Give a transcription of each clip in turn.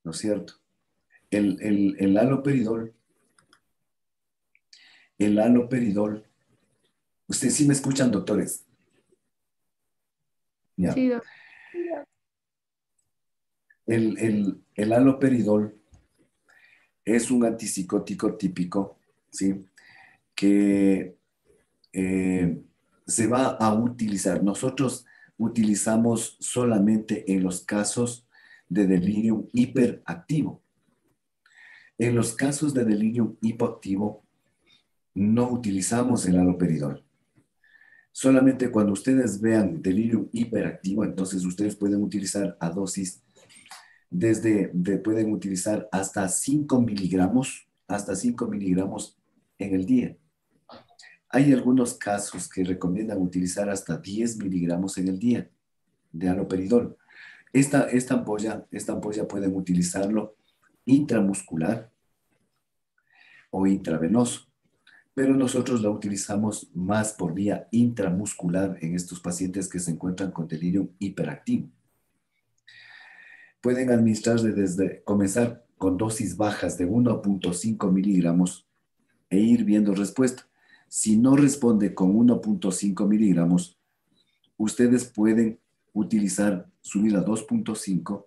¿no es cierto? El haloperidol, el haloperidol, ustedes sí me escuchan, doctores, ya. Sí, El haloperidol es un antipsicótico típico, ¿sí? Que eh, se va a utilizar. Nosotros utilizamos solamente en los casos de delirium hiperactivo. En los casos de delirium hipoactivo no utilizamos el haloperidol. Solamente cuando ustedes vean delirium hiperactivo, entonces ustedes pueden utilizar a dosis pueden utilizar hasta 5 miligramos en el día. Hay algunos casos que recomiendan utilizar hasta 10 miligramos en el día de haloperidol. Esta ampolla pueden utilizarlo intramuscular o intravenoso, pero nosotros la utilizamos más por vía intramuscular en estos pacientes que se encuentran con delirium hiperactivo. Pueden administrarse desde comenzar con dosis bajas de 1.5 miligramos e ir viendo respuesta. Si no responde con 1.5 miligramos, ustedes pueden utilizar, subir a 2.5.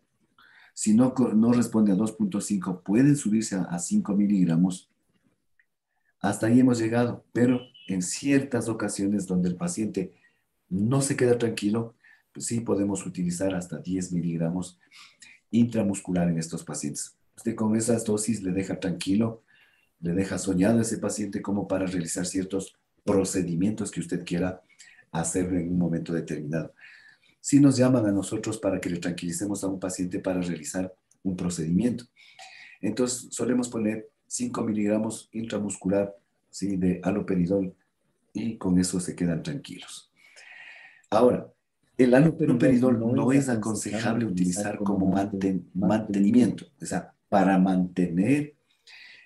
Si no responde a 2.5, pueden subirse a 5 miligramos. Hasta ahí hemos llegado, pero en ciertas ocasiones donde el paciente no se queda tranquilo, pues sí podemos utilizar hasta 10 miligramos intramuscular en estos pacientes. Usted con esas dosis le deja tranquilo, le deja soñado a ese paciente como para realizar ciertos procedimientos que usted quiera hacer en un momento determinado. Si nos llaman a nosotros para que le tranquilicemos a un paciente para realizar un procedimiento. Entonces solemos poner 5 miligramos intramuscular, ¿sí?, de haloperidol y con eso se quedan tranquilos. Ahora, el haloperidol no es aconsejable utilizar como mantenimiento, o sea, para mantener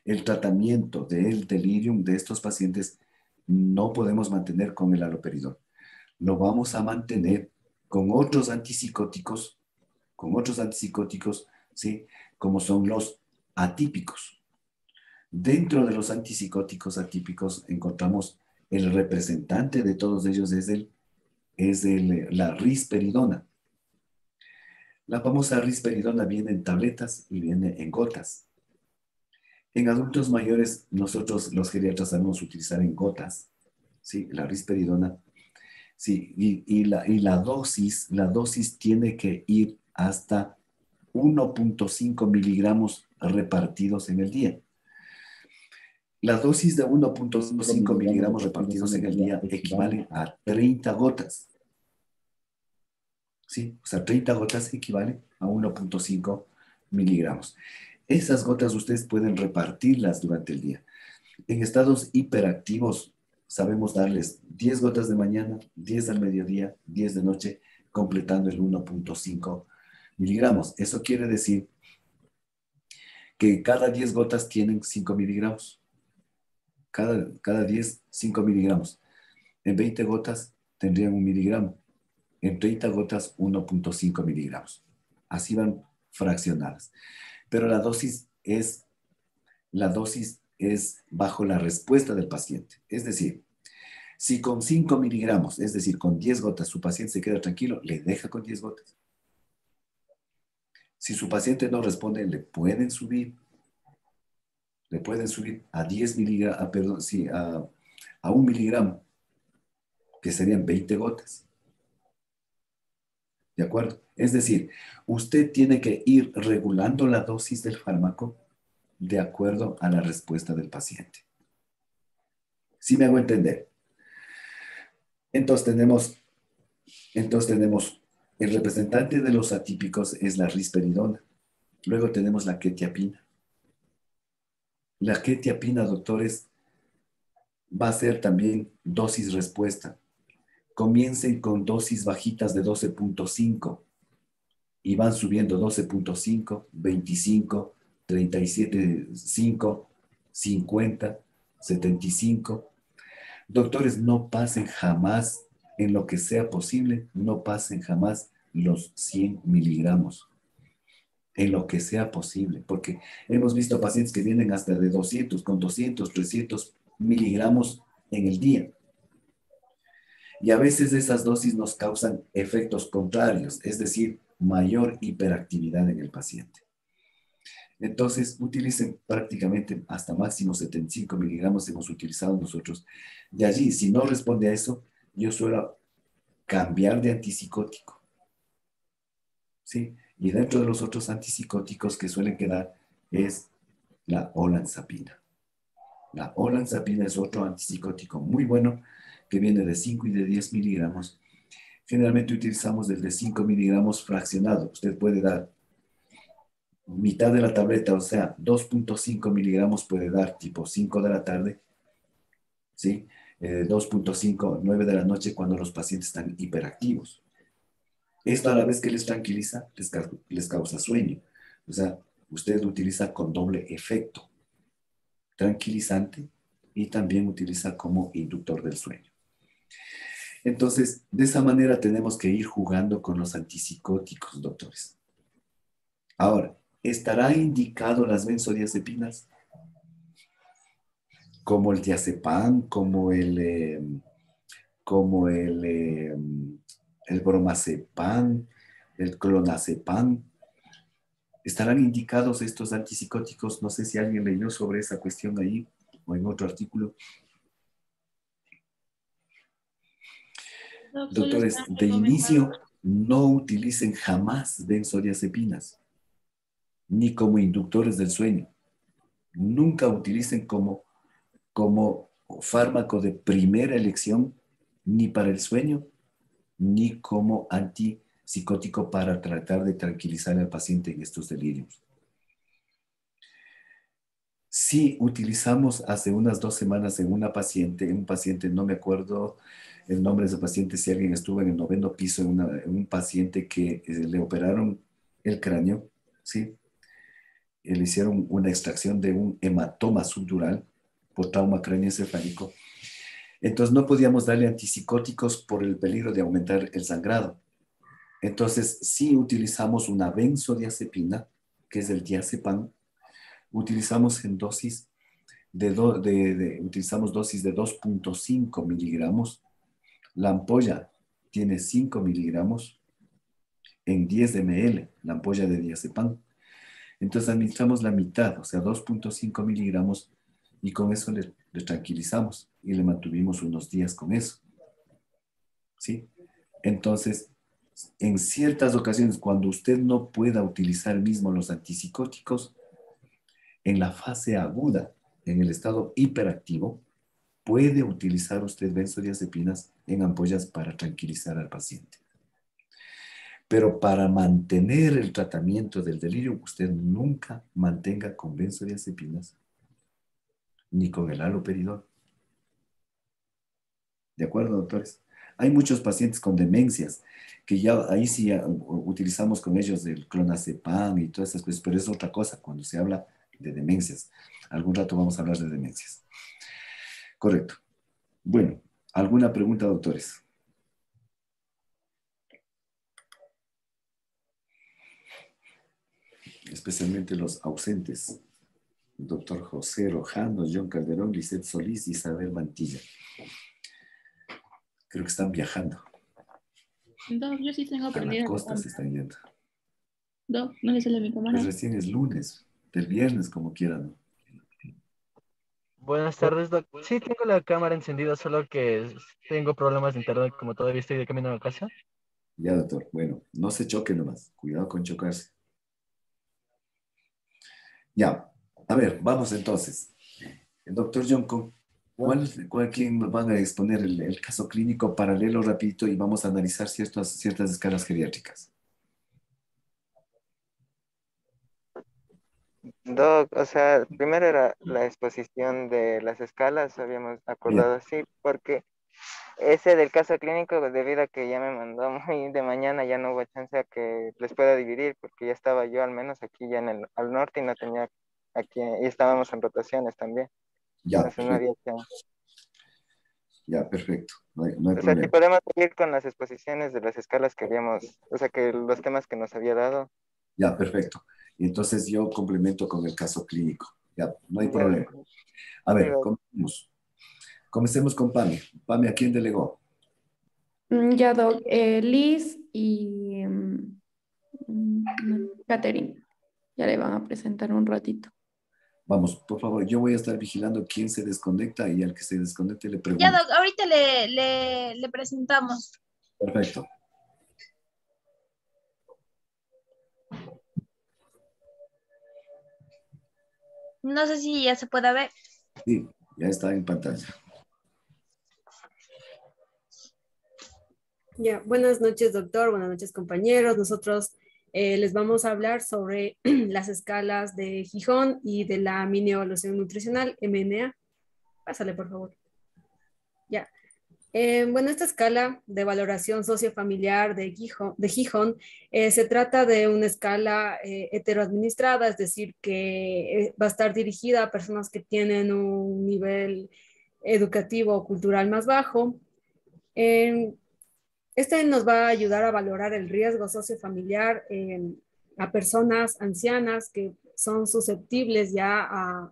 el tratamiento del delirium de estos pacientes no podemos mantener con el haloperidol. Lo vamos a mantener con otros antipsicóticos, ¿sí? Como son los atípicos. Dentro de los antipsicóticos atípicos encontramos el representante de todos ellos la risperidona. La famosa risperidona viene en tabletas y viene en gotas. En adultos mayores, nosotros los geriatras sabemos utilizar en gotas, ¿sí? La risperidona. Sí, la dosis tiene que ir hasta 1.5 miligramos repartidos en el día. La dosis de 1.5 miligramos repartidos en el día equivale a 30 gotas. ¿Sí? O sea, 30 gotas equivale a 1.5 miligramos. Esas gotas ustedes pueden repartirlas durante el día. En estados hiperactivos, sabemos darles 10 gotas de mañana, 10 al mediodía, 10 de noche, completando el 1.5 miligramos. Eso quiere decir que cada 10 gotas tienen 5 miligramos. Cada 10, 5 miligramos. En 20 gotas tendrían 1 miligramo. En 30 gotas, 1.5 miligramos. Así van fraccionadas. Pero la dosis es bajo la respuesta del paciente. Es decir, si con 5 miligramos, es decir, con 10 gotas, su paciente se queda tranquilo, le deja con 10 gotas. Si su paciente no responde, le pueden subir a 10 miligramos, perdón, sí, a 1 miligramo, que serían 20 gotas. ¿De acuerdo? Es decir, usted tiene que ir regulando la dosis del fármaco de acuerdo a la respuesta del paciente. ¿Sí me hago entender? Entonces tenemos el representante de los atípicos es la risperidona. Luego tenemos la quetiapina. La quetiapina, doctores, va a ser también dosis respuesta. Comiencen con dosis bajitas de 12.5 y van subiendo 12.5, 25, 37.5, 50, 75. Doctores, no pasen jamás, en lo que sea posible, no pasen jamás los 100 miligramos. en lo que sea posible, porque hemos visto pacientes que vienen hasta de 200, con 200, 300 miligramos en el día. Y a veces esas dosis nos causan efectos contrarios, es decir, mayor hiperactividad en el paciente. Entonces, utilicen prácticamente hasta máximo 75 miligramos hemos utilizado nosotros. De allí, si no responde a eso, yo suelo cambiar de antipsicótico, ¿sí? Y dentro de los otros antipsicóticos que suelen quedar es la olanzapina. La olanzapina es otro antipsicótico muy bueno que viene de 5 y de 10 miligramos. Generalmente utilizamos el de 5 miligramos fraccionado. Usted puede dar mitad de la tableta, o sea, 2.5 miligramos puede dar tipo 5 de la tarde, ¿sí? 2.5, 9 de la noche cuando los pacientes están hiperactivos. Esto a la vez que les tranquiliza, les causa sueño. O sea, usted lo utiliza con doble efecto, tranquilizante y también utiliza como inductor del sueño. Entonces, de esa manera tenemos que ir jugando con los antipsicóticos, doctores. Ahora, ¿estará indicado las benzodiazepinas? Como el diazepam, como el bromazepam, el clonazepam. ¿Estarán indicados estos antipsicóticos? No sé si alguien leyó sobre esa cuestión ahí o en otro artículo. No, solo Doctores, están de recomendados. inicio no utilicen jamás benzodiazepinas, ni como inductores del sueño. Nunca utilicen como fármaco de primera elección, ni para el sueño, ni como antipsicótico para tratar de tranquilizar al paciente en estos delirios. Sí, utilizamos hace unas 2 semanas en un paciente, no me acuerdo el nombre de ese paciente, si alguien estuvo en el 9º piso, en un paciente que le operaron el cráneo, ¿sí? Le hicieron una extracción de un hematoma subdural por trauma craneoencefálico. Entonces no podíamos darle antipsicóticos por el peligro de aumentar el sangrado. Entonces sí utilizamos una benzodiazepina, que es el diazepam. Utilizamos en dosis utilizamos dosis de 2.5 miligramos. La ampolla tiene 5 miligramos en 10 ml, la ampolla de diazepam. Entonces administramos la mitad, o sea, 2.5 miligramos, y con eso le tranquilizamos y le mantuvimos unos días con eso. ¿Sí? Entonces, en ciertas ocasiones, cuando usted no pueda utilizar mismo los antipsicóticos, en la fase aguda, en el estado hiperactivo, puede utilizar usted benzodiazepinas en ampollas para tranquilizar al paciente. Pero para mantener el tratamiento del delirio, usted nunca mantenga con benzodiazepinas ni con el haloperidol. ¿De acuerdo, doctores? Hay muchos pacientes con demencias que ya ahí sí ya utilizamos con ellos el clonazepam y todas esas cosas, pero es otra cosa cuando se habla de demencias. Algún rato vamos a hablar de demencias. Correcto. Bueno, ¿alguna pregunta, doctores? Especialmente los ausentes. Doctor José Rojano, John Calderón, Lisette Solís, Isabel Mantilla. Creo que están viajando. No, yo sí tengo A la prendida la costa se cámara. están yendo. No, no le sale mi Pues cámara. recién es lunes, del viernes, como quieran. Buenas tardes, Doc. Sí, tengo la cámara encendida, solo que tengo problemas de internet, como todavía estoy de camino a casa. Ya, doctor. Bueno, no se choque nomás. Cuidado con chocarse. Ya. A ver, vamos entonces. El doctor John, ¿quién nos van a exponer el caso clínico paralelo rapidito y vamos a analizar ciertas escalas geriátricas? Doc, o sea, primero era la exposición de las escalas, habíamos Bien, acordado así, porque ese del caso clínico, debido a que ya me mandó muy de mañana, ya no hubo chance a que les pueda dividir, porque ya estaba yo al menos aquí ya al norte y no tenía aquí, y estábamos en rotaciones también, ya, entonces no perfecto. había chance. Ya, perfecto. No hay O sea, si problema. podemos seguir con las exposiciones de las escalas que habíamos, o sea, que los temas que nos había dado. Ya, perfecto. Y entonces yo complemento con el caso clínico. Ya, no hay Ya, problema. A ver, pero comencemos. Comencemos con Pame. Pame, ¿a quién delegó? Ya, Doc. Liz y Catherine. Ya le van a presentar un ratito. Vamos, por favor, yo voy a estar vigilando quién se desconecta y al que se desconecte le Ya, pregunto. Doc, ahorita le presentamos. Perfecto. No sé si ya se puede ver. Sí, ya está en pantalla. Ya, buenas noches, doctor. Buenas noches, compañeros. Nosotros les vamos a hablar sobre las escalas de Gijón y de la mini evaluación nutricional, MNA. Pásale, por favor. Ya. Bueno, esta escala de valoración sociofamiliar de Gijón se trata de una escala heteroadministrada, es decir, que va a estar dirigida a personas que tienen un nivel educativo o cultural más bajo. Este nos va a ayudar a valorar el riesgo sociofamiliar a personas ancianas que son susceptibles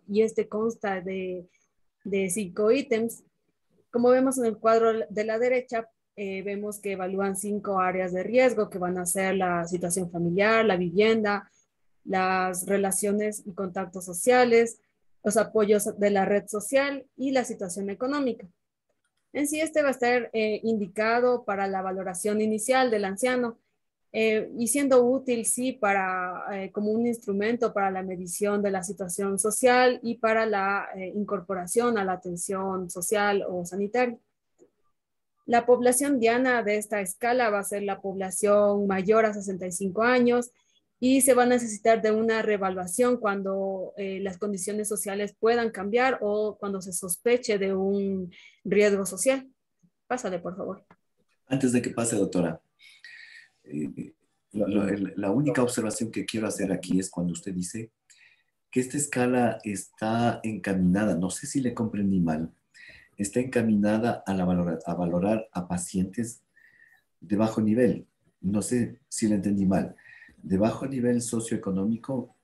y este consta de 5 ítems. Como vemos en el cuadro de la derecha, vemos que evalúan 5 áreas de riesgo que van a ser la situación familiar, la vivienda, las relaciones y contactos sociales, los apoyos de la red social y la situación económica. En sí, este va a estar indicado para la valoración inicial del anciano y siendo útil, sí, como un instrumento para la medición de la situación social y para la incorporación a la atención social o sanitaria. La población diana de esta escala va a ser la población mayor a 65 años y se va a necesitar de una reevaluación cuando las condiciones sociales puedan cambiar o cuando se sospeche de un riesgo social. Pásale, por favor. Antes de que pase, doctora, la única observación que quiero hacer aquí es cuando usted dice que esta escala está encaminada, no sé si le comprendí mal, está encaminada a valorar a pacientes de bajo nivel. No sé si le entendí mal. De bajo nivel socioeconómico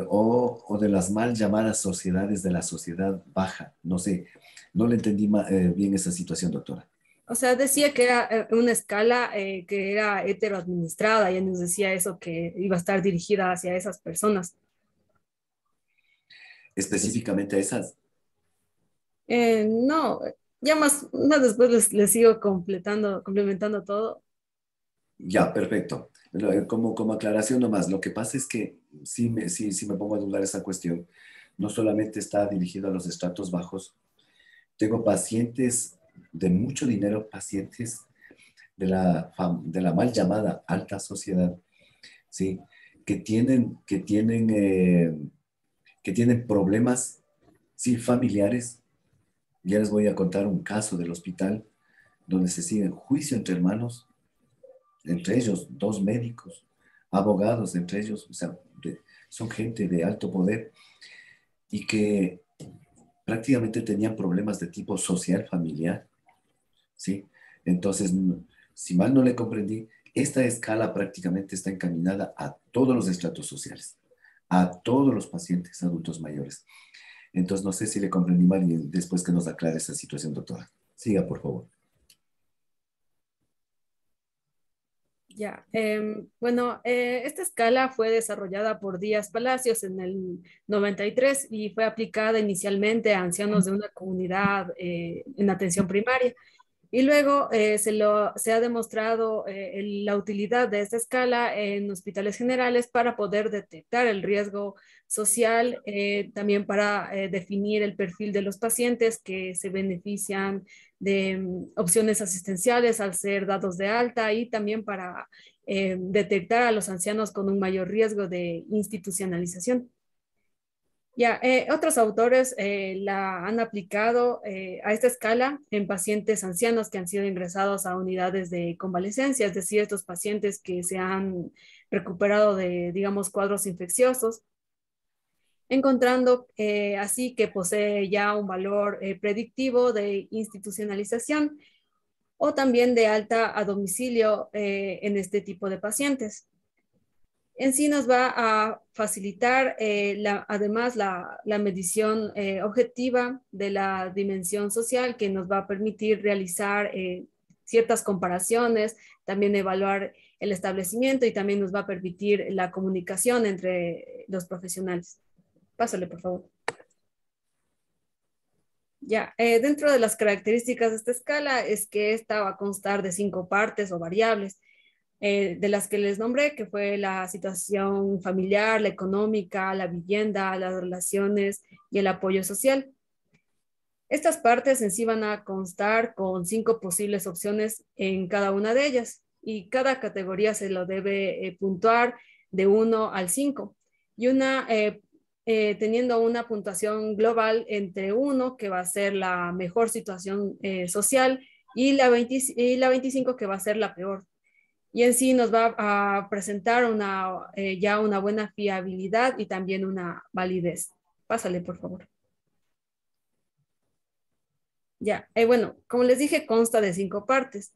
o de las mal llamadas sociedades de la sociedad baja. No sé, no le entendí bien esa situación, doctora. O sea, decía que era una escala que era heteroadministrada, y nos decía eso, que iba a estar dirigida hacia esas personas. Específicamente a esas. No, ya más después les sigo complementando todo. Ya, perfecto. Como aclaración nomás, lo que pasa es que sí me pongo a dudar esa cuestión. No solamente está dirigido a los estratos bajos, tengo pacientes de mucho dinero, pacientes de la mal llamada alta sociedad, ¿sí? Que tienen problemas, sí, familiares. Ya les voy a contar un caso del hospital donde se sigue juicio entre hermanos, entre ellos 2 médicos, abogados, entre ellos, o sea, son gente de alto poder y que prácticamente tenían problemas de tipo social, familiar, ¿sí? Entonces, si mal no le comprendí, esta escala prácticamente está encaminada a todos los estratos sociales, a todos los pacientes adultos mayores. Entonces, no sé si le comprendí mal y después que nos aclare esa situación, doctora. Siga, por favor. Ya, bueno, esta escala fue desarrollada por Díaz Palacios en el 93 y fue aplicada inicialmente a ancianos de una comunidad en atención primaria. Y luego se ha demostrado la utilidad de esta escala en hospitales generales para poder detectar el riesgo social, también para definir el perfil de los pacientes que se benefician de opciones asistenciales al ser dados de alta y también para detectar a los ancianos con un mayor riesgo de institucionalización. Ya, otros autores la han aplicado a esta escala en pacientes ancianos que han sido ingresados a unidades de convalecencia, es decir, estos pacientes que se han recuperado de, digamos, cuadros infecciosos, encontrando así que posee ya un valor predictivo de institucionalización o también de alta a domicilio en este tipo de pacientes. En sí nos va a facilitar además la medición objetiva de la dimensión social, que nos va a permitir realizar ciertas comparaciones, también evaluar el establecimiento y también nos va a permitir la comunicación entre los profesionales. Pásale, por favor. Ya, dentro de las características de esta escala es que esta va a constar de 5 partes o variables, de las que les nombré, que fue la situación familiar, la económica, la vivienda, las relaciones y el apoyo social. Estas partes en sí van a constar con 5 posibles opciones en cada una de ellas y cada categoría se lo debe puntuar de 1 al 5 y teniendo una puntuación global entre 1, que va a ser la mejor situación social, y la 25, que va a ser la peor. Y en sí nos va a presentar ya una buena fiabilidad y también una validez. Pásale, por favor. Ya, bueno, como les dije, consta de 5 partes.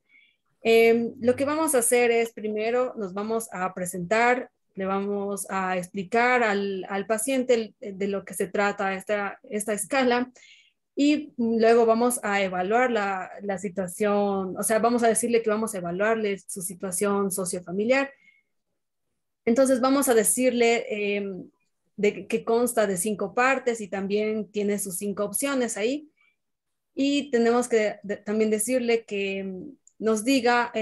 Lo que vamos a hacer es, primero nos vamos a presentar, le vamos a explicar al paciente de lo que se trata esta escala, y luego vamos a evaluar la situación, o sea, vamos a decirle que vamos a evaluarle su situación sociofamiliar. Entonces vamos a decirle que consta de 5 partes y también tiene sus 5 opciones ahí. Y tenemos que también decirle que nos diga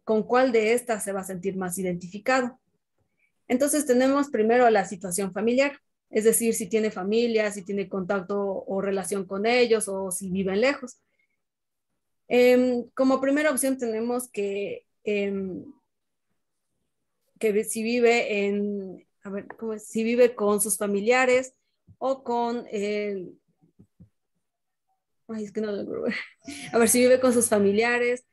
con cuál de estas se va a sentir más identificado. Entonces tenemos primero la situación familiar, es decir, si tiene familia, si tiene contacto o relación con ellos o si viven lejos. Como primera opción tenemos que si vive si vive con sus familiares o con si vive con sus familiares,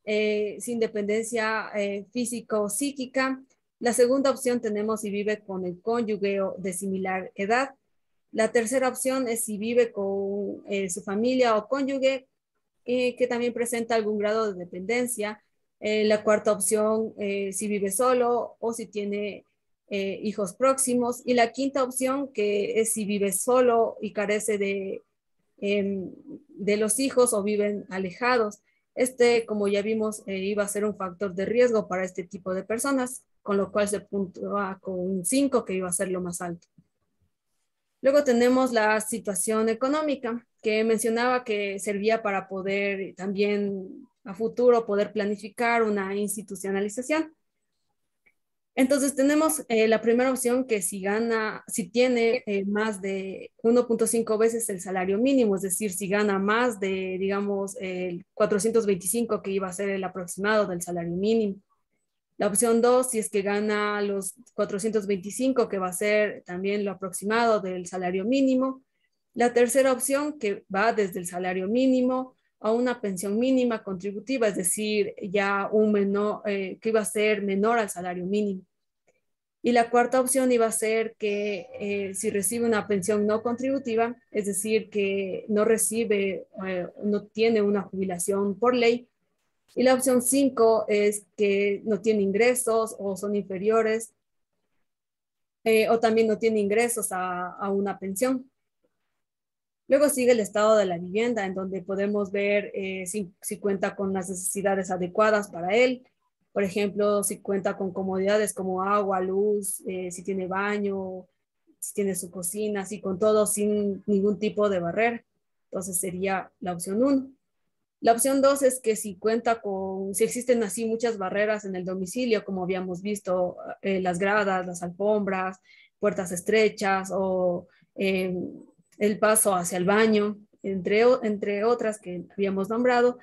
sin dependencia física o psíquica. La segunda opción tenemos si vive con el cónyuge de similar edad. La tercera opción es si vive con su familia o cónyuge que también presenta algún grado de dependencia. La cuarta opción, si vive solo o si tiene hijos próximos. Y la quinta opción, que es si vive solo y carece de los hijos o viven alejados. Como ya vimos, iba a ser un factor de riesgo para este tipo de personas, con lo cual se puntúa con un 5, que iba a ser lo más alto. Luego tenemos la situación económica, que mencionaba que servía para poder también a futuro poder planificar una institucionalización. Entonces tenemos la primera opción, que si tiene más de 1.5 veces el salario mínimo, es decir, si gana más de, digamos, el 425, que iba a ser el aproximado del salario mínimo. La opción 2, si es que gana los 425, que va a ser también lo aproximado del salario mínimo. La tercera opción, que va desde el salario mínimo a una pensión mínima contributiva, es decir, ya que iba a ser menor al salario mínimo. Y la cuarta opción iba a ser que si recibe una pensión no contributiva, es decir, que no tiene una jubilación por ley. Y la opción 5 es que no tiene ingresos o son inferiores, o también no tiene ingresos a una pensión. Luego sigue el estado de la vivienda, en donde podemos ver si cuenta con las necesidades adecuadas para él. Por ejemplo, si cuenta con comodidades como agua, luz, si tiene baño, si tiene su cocina, así con todo, sin ningún tipo de barrera. Entonces sería la opción 1. La opción 2 es que si existen así muchas barreras en el domicilio, como habíamos visto, las gradas, las alfombras, puertas estrechas o el paso hacia el baño, entre otras que habíamos nombrado.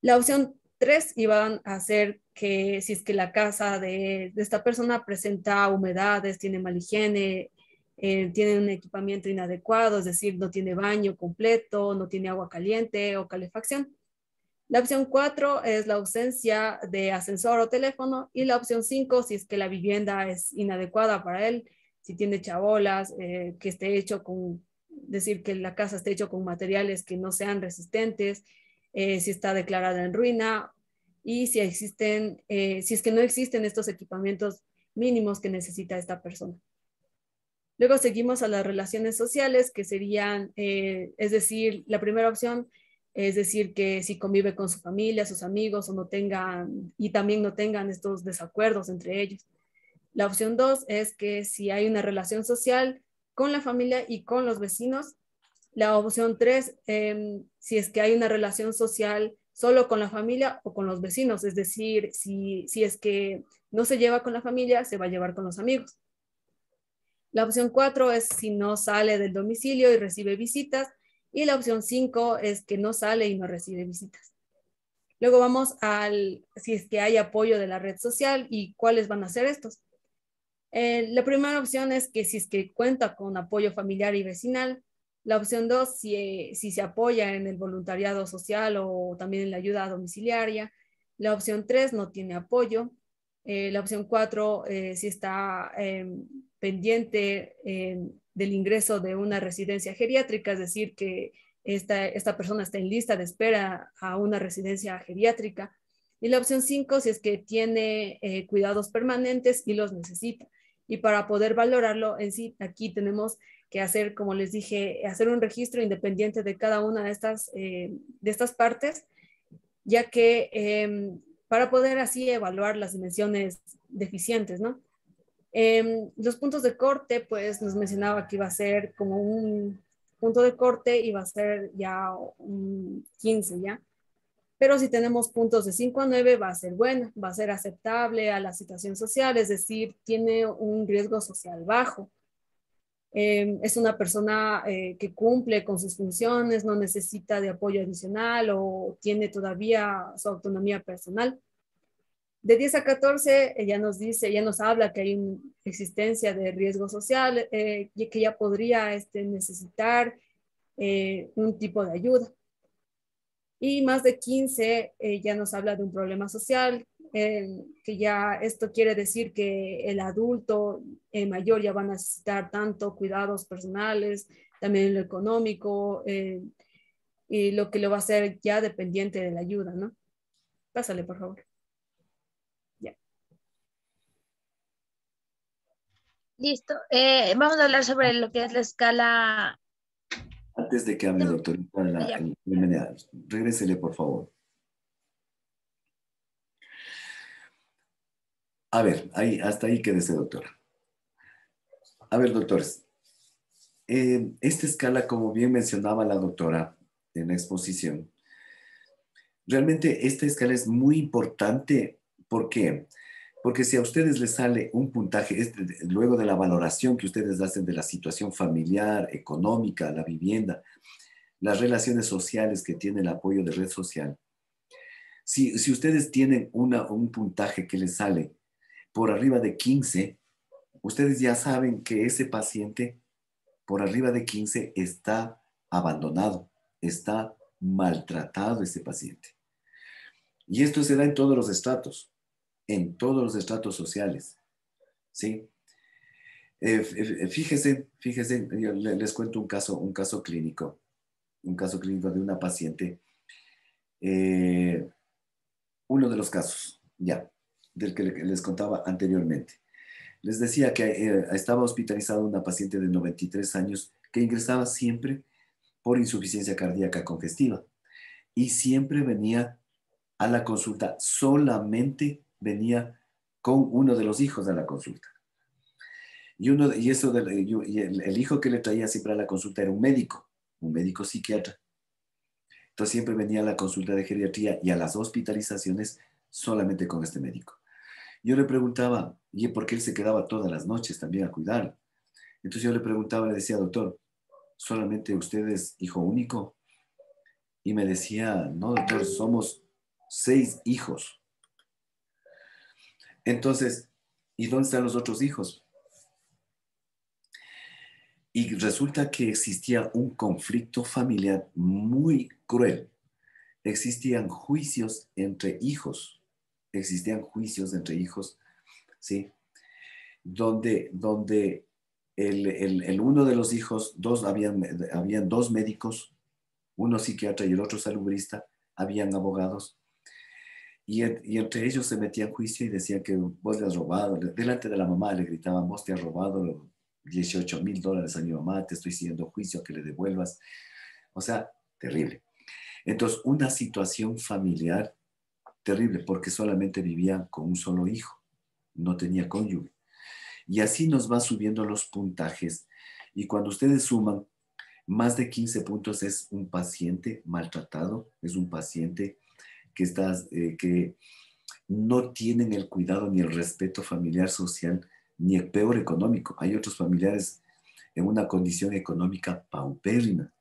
La opción 3 iban a ser que si es que la casa de esta persona presenta humedades, tiene mala higiene, tiene un equipamiento inadecuado, es decir, no tiene baño completo, no tiene agua caliente o calefacción. La opción 4 es la ausencia de ascensor o teléfono, y la opción 5, si es que la vivienda es inadecuada para él, si tiene chabolas, que esté hecho decir que la casa esté hecho con materiales que no sean resistentes, si está declarada en ruina, y si es que no existen estos equipamientos mínimos que necesita esta persona. Luego seguimos a las relaciones sociales, que serían, es decir, la primera opción, es decir, que si convive con su familia, sus amigos, o no tengan, y también no tengan estos desacuerdos entre ellos. La opción 2 es que si hay una relación social con la familia y con los vecinos. La opción 3, si es que hay una relación social solo con la familia o con los vecinos, es decir, si es que no se lleva con la familia, se va a llevar con los amigos. La opción 4 es si no sale del domicilio y recibe visitas, y la opción 5 es que no sale y no recibe visitas. Luego vamos al si es que hay apoyo de la red social y cuáles van a ser estos. La primera opción es que si es que cuenta con apoyo familiar y vecinal. La opción 2, si se apoya en el voluntariado social o también en la ayuda domiciliaria. La opción 3 no tiene apoyo. La opción 4, si está pendiente del ingreso de una residencia geriátrica, es decir, que esta persona está en lista de espera a una residencia geriátrica. Y la opción 5, si es que tiene cuidados permanentes y los necesita. Y para poder valorarlo en sí, aquí tenemos que hacer, como les dije, hacer un registro independiente de cada una de estas partes, ya que para poder así evaluar las dimensiones deficientes, ¿no? Los puntos de corte, pues nos mencionaba que iba a ser como un punto de corte, iba a ser ya un 15, ¿ya? Pero si tenemos puntos de 5 a 9, va a ser bueno, va a ser aceptable a la situación social, es decir, tiene un riesgo social bajo. Es una persona que cumple con sus funciones, no necesita de apoyo adicional o tiene todavía su autonomía personal. De 10 a 14 ya nos habla que hay una existencia de riesgo social y que ya podría necesitar un tipo de ayuda. Y más de 15 ya nos habla de un problema social, que ya esto quiere decir que el adulto mayor ya va a necesitar tanto cuidados personales, también lo económico, y lo que lo va a hacer ya dependiente de la ayuda, ¿no? Pásale, por favor. Ya. Listo. Vamos a hablar sobre lo que es la escala. Antes de que hable, doctorita, regrésele, por favor. A ver, hasta ahí quédese, doctora. A ver, doctores. Esta escala, como bien mencionaba la doctora en la exposición, realmente esta escala es muy importante. ¿Por qué? Porque si a ustedes les sale un puntaje, luego de la valoración que ustedes hacen de la situación familiar, económica, la vivienda, las relaciones sociales que tiene el apoyo de red social, si ustedes tienen un puntaje que les sale por arriba de 15, ustedes ya saben que ese paciente por arriba de 15 está abandonado, está maltratado ese paciente. Y esto se da en todos los estratos sociales, ¿sí? Fíjense, yo les cuento un caso clínico de una paciente. Uno de los casos, ya, del que les contaba anteriormente. Les decía que estaba hospitalizada una paciente de 93 años que ingresaba siempre por insuficiencia cardíaca congestiva y siempre venía a la consulta, solamente venía con uno de los hijos a la consulta. Y el hijo que le traía siempre a la consulta era un médico psiquiatra. Entonces siempre venía a la consulta de geriatría y a las hospitalizaciones solamente con este médico. Yo le preguntaba, ¿y por qué él se quedaba todas las noches también a cuidar? Entonces yo le preguntaba, le decía, doctor, ¿solamente usted es hijo único? Y me decía, no, doctor, somos 6 hijos. Entonces, ¿y dónde están los otros hijos? Y resulta que existía un conflicto familiar muy cruel. Existían juicios entre hijos, ¿sí? Donde el uno de los hijos, habían 2 médicos, uno psiquiatra y el otro salubrista, habían abogados, y entre ellos se metían en juicio y decían que vos le has robado. Delante de la mamá le gritaban, vos te has robado $18,000 a mi mamá, te estoy siguiendo juicio, que le devuelvas. O sea, terrible. Entonces, una situación familiar terrible, porque solamente vivía con un solo hijo, no tenía cónyuge. Y así nos va subiendo los puntajes. Y cuando ustedes suman, más de 15 puntos es un paciente maltratado, es un paciente que no tienen el cuidado ni el respeto familiar, social, ni el peor económico. Hay otros familiares en una condición económica paupérrima.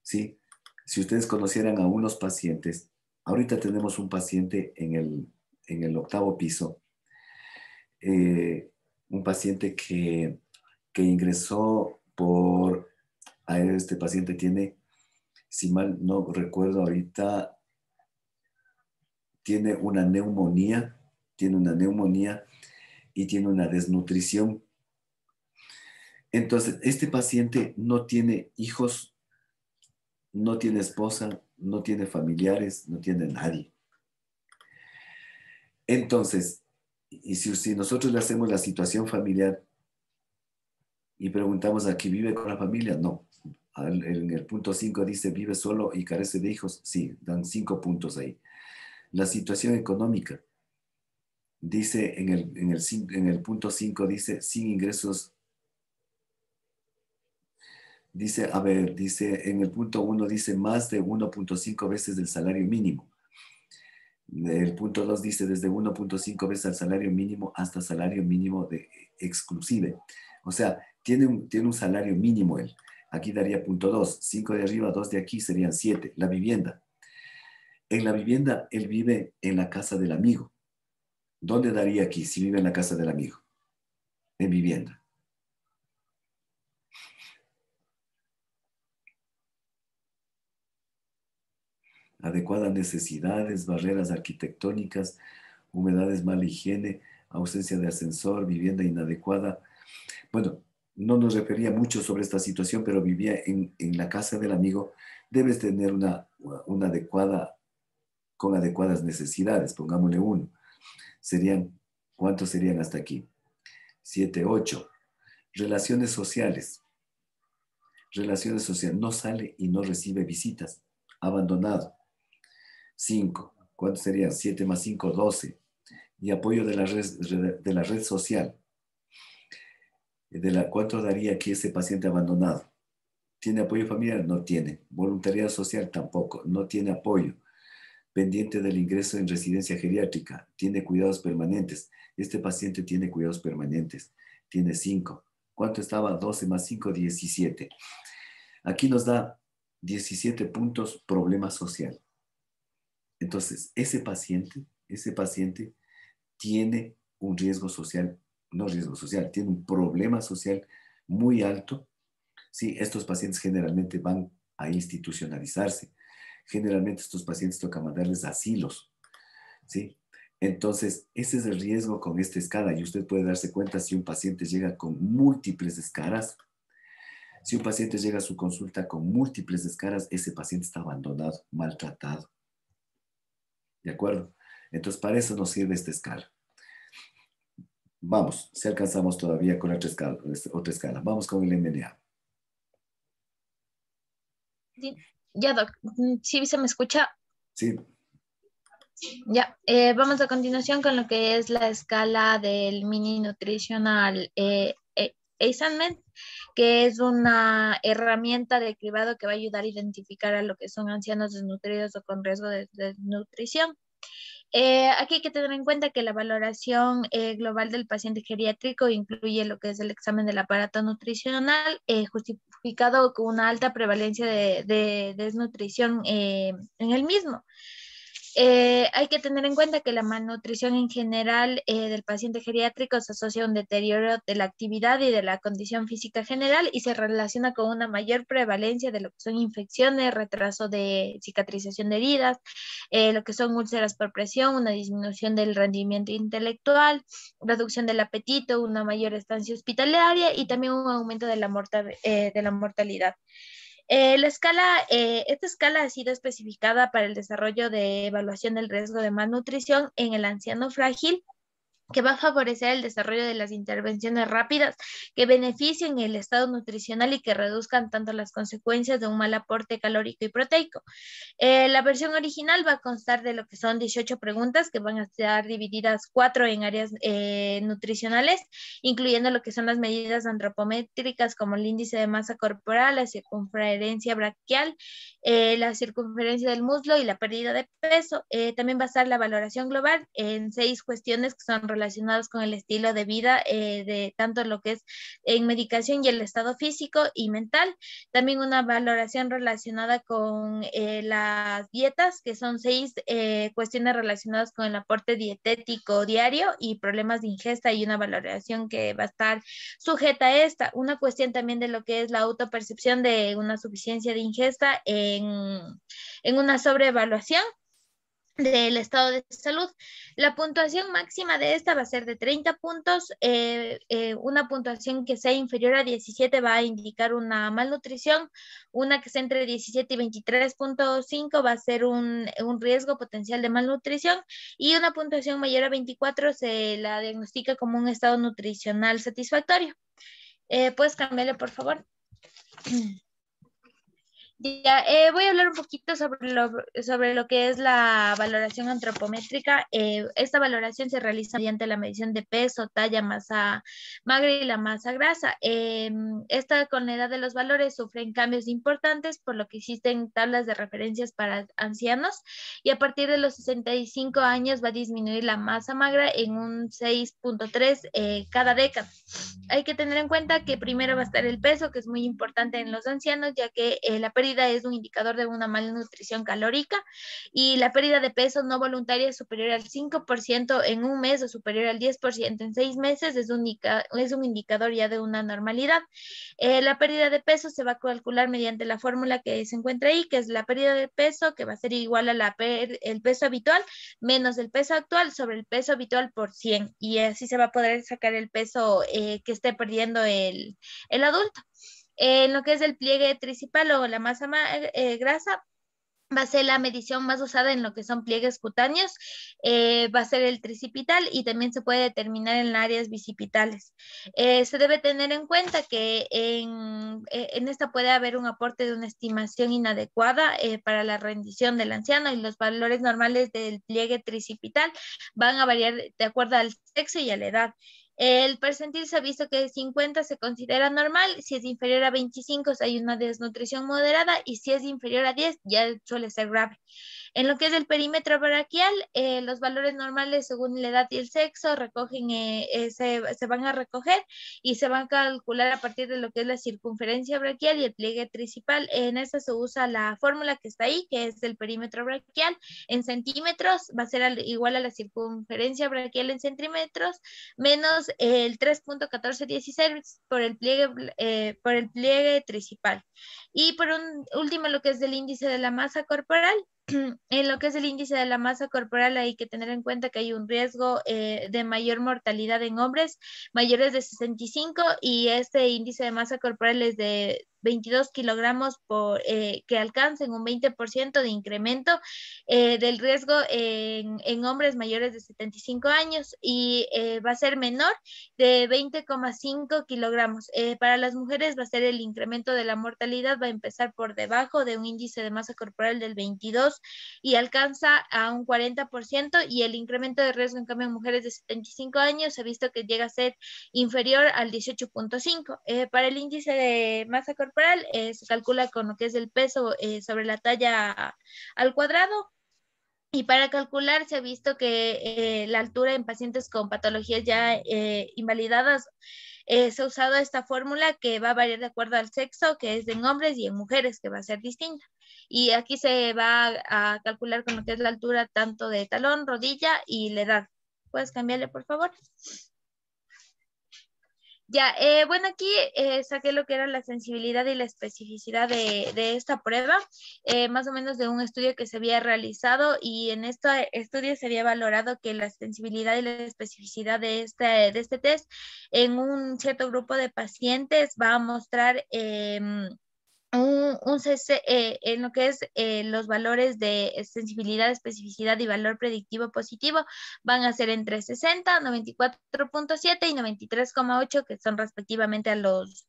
¿Sí? Si ustedes conocieran a unos pacientes, ahorita tenemos un paciente en el 8º piso, un paciente que ingresó este paciente tiene, si mal no recuerdo ahorita, tiene una neumonía y tiene una desnutrición. Entonces, este paciente no tiene hijos, no tiene esposa, no tiene familiares, no tiene nadie. Entonces, y si nosotros le hacemos la situación familiar y preguntamos a quién vive con la familia, no. En el punto 5 dice vive solo y carece de hijos, sí, dan 5 puntos ahí. La situación económica, dice en el punto 5, dice sin ingresos. Dice en el punto 1 dice más de 1.5 veces del salario mínimo. El punto 2 dice desde 1.5 veces al salario mínimo hasta salario mínimo de exclusive. O sea, tiene un salario mínimo él. Aquí daría punto 2. 5 de arriba, 2 de aquí serían 7. La vivienda. En la vivienda, él vive en la casa del amigo. ¿Dónde daría aquí si vive en la casa del amigo? En vivienda. Adecuadas necesidades, barreras arquitectónicas, humedades, mala higiene, ausencia de ascensor, vivienda inadecuada. Bueno, no nos refería mucho sobre esta situación, pero vivía en la casa del amigo. Debes tener una adecuada, con adecuadas necesidades, pongámosle 1. ¿Cuántos serían hasta aquí? 7, 8. Relaciones sociales. Relaciones sociales. No sale y no recibe visitas. Abandonado. 5. ¿Cuántos serían? 7 más 5, 12. Y apoyo de la red social. ¿Cuánto daría aquí ese paciente abandonado? ¿Tiene apoyo familiar? No tiene. Voluntariado social tampoco. No tiene apoyo. Pendiente del ingreso en residencia geriátrica. Tiene cuidados permanentes. Este paciente tiene cuidados permanentes. Tiene 5. ¿Cuánto estaba? 12 más 5, 17. Aquí nos da 17 puntos problema social. Entonces, ese paciente tiene un riesgo social, no riesgo social, tiene un problema social muy alto. Sí, estos pacientes generalmente van a institucionalizarse. Generalmente estos pacientes toca mandarles asilos. ¿Sí? Entonces, ese es el riesgo con esta escala y usted puede darse cuenta si un paciente llega con múltiples escalas. Si un paciente llega a su consulta con múltiples escalas, ese paciente está abandonado, maltratado. ¿De acuerdo? Entonces, para eso nos sirve esta escala. Vamos, si alcanzamos todavía con otra escala. Vamos con el MNA. Ya, Doc. ¿Sí se me escucha? Sí. Ya, vamos a continuación con lo que es la escala del Mini Nutritional Assessment, que es una herramienta de cribado que va a ayudar a identificar a lo que son ancianos desnutridos o con riesgo de desnutrición. Aquí hay que tener en cuenta que la valoración global del paciente geriátrico incluye lo que es el examen del aparato nutricional, justificado con una alta prevalencia de desnutrición en el mismo. Hay que tener en cuenta que la malnutrición en general del paciente geriátrico se asocia a un deterioro de la actividad y de la condición física general y se relaciona con una mayor prevalencia de lo que son infecciones, retraso de cicatrización de heridas, lo que son úlceras por presión, una disminución del rendimiento intelectual, reducción del apetito, una mayor estancia hospitalaria y también un aumento de la mortalidad. Esta escala ha sido especificada para el desarrollo de evaluación del riesgo de malnutrición en el anciano frágil, que va a favorecer el desarrollo de las intervenciones rápidas que beneficien el estado nutricional y que reduzcan tanto las consecuencias de un mal aporte calórico y proteico. La versión original va a constar de lo que son 18 preguntas que van a estar divididas 4 en áreas nutricionales, incluyendo lo que son las medidas antropométricas como el índice de masa corporal, la circunferencia braquial, la circunferencia del muslo y la pérdida de peso. También va a estar la valoración global en 6 cuestiones que son relacionadas con el estilo de vida, de tanto lo que es en medicación y el estado físico y mental. También una valoración relacionada con las dietas, que son 6 cuestiones relacionadas con el aporte dietético diario y problemas de ingesta, y una valoración que va a estar sujeta a esta. Una cuestión también de lo que es la autopercepción de una suficiencia de ingesta en una sobreevaluación del estado de salud. La puntuación máxima de esta va a ser de 30 puntos. Una puntuación que sea inferior a 17 va a indicar una malnutrición. Una que sea entre 17 y 23.5 va a ser un riesgo potencial de malnutrición. Y una puntuación mayor a 24 se la diagnostica como un estado nutricional satisfactorio. ¿Puedes cambiarle, por favor? Ya, voy a hablar un poquito sobre lo que es la valoración antropométrica. Esta valoración se realiza mediante la medición de peso, talla, masa magra y la masa grasa. Esta, con la edad de los valores, sufren cambios importantes, por lo que existen tablas de referencias para ancianos, y a partir de los 65 años va a disminuir la masa magra en un 6.3 cada década. Hay que tener en cuenta que primero va a estar el peso, que es muy importante en los ancianos, ya que la pérdida es un indicador de una malnutrición calórica, y la pérdida de peso no voluntaria es superior al 5% en un mes o superior al 10% en 6 meses, es un indicador ya de una normalidad. La pérdida de peso se va a calcular mediante la fórmula que se encuentra ahí, que es la pérdida de peso, que va a ser igual a el peso habitual menos el peso actual sobre el peso habitual por 100, y así se va a poder sacar el peso que esté perdiendo el adulto. En lo que es el pliegue tricipal o la masa grasa, va a ser la medición más usada en lo que son pliegues cutáneos, va a ser el tricipital, y también se puede determinar en áreas bicipitales. Se debe tener en cuenta que en esta puede haber un aporte de una estimación inadecuada para la rendición del anciano, y los valores normales del pliegue tricipital van a variar de acuerdo al sexo y a la edad. El percentil se ha visto que 50 se considera normal, si es inferior a 25 hay una desnutrición moderada, y si es inferior a 10 ya suele ser grave. En lo que es el perímetro braquial, los valores normales según la edad y el sexo se van a recoger y se van a calcular a partir de lo que es la circunferencia braquial y el pliegue tricipal. En esta se usa la fórmula que está ahí, que es el perímetro braquial en centímetros, va a ser igual a la circunferencia braquial en centímetros, menos el 3.1416 por el pliegue tricipal. Y por último, lo que es el índice de la masa corporal. En lo que es el índice de la masa corporal hay que tener en cuenta que hay un riesgo de mayor mortalidad en hombres mayores de 65, y este índice de masa corporal es de 22 kilogramos que alcancen un 20% de incremento del riesgo en hombres mayores de 75 años, y va a ser menor de 20,5 kilogramos. Para las mujeres va a ser el incremento de la mortalidad, va a empezar por debajo de un índice de masa corporal del 22 y alcanza a un 40%, y el incremento de riesgo en cambio en mujeres de 75 años se ha visto que llega a ser inferior al 18.5. Para el índice de masa corporal se calcula con lo que es el peso sobre la talla al cuadrado. Y para calcular se ha visto que la altura en pacientes con patologías ya invalidadas, se ha usado esta fórmula que va a variar de acuerdo al sexo, que es en hombres y en mujeres, que va a ser distinta. Y aquí se va a calcular con lo que es la altura tanto de talón, rodilla y la edad. ¿Puedes cambiarle, por favor? Ya, bueno, aquí saqué lo que era la sensibilidad y la especificidad de esta prueba, más o menos de un estudio que se había realizado, y en este estudio se había valorado que la sensibilidad y la especificidad de este test en un cierto grupo de pacientes va a mostrar en lo que es los valores de sensibilidad, especificidad y valor predictivo positivo van a ser entre 60, 94.7 y 93,8, que son respectivamente a los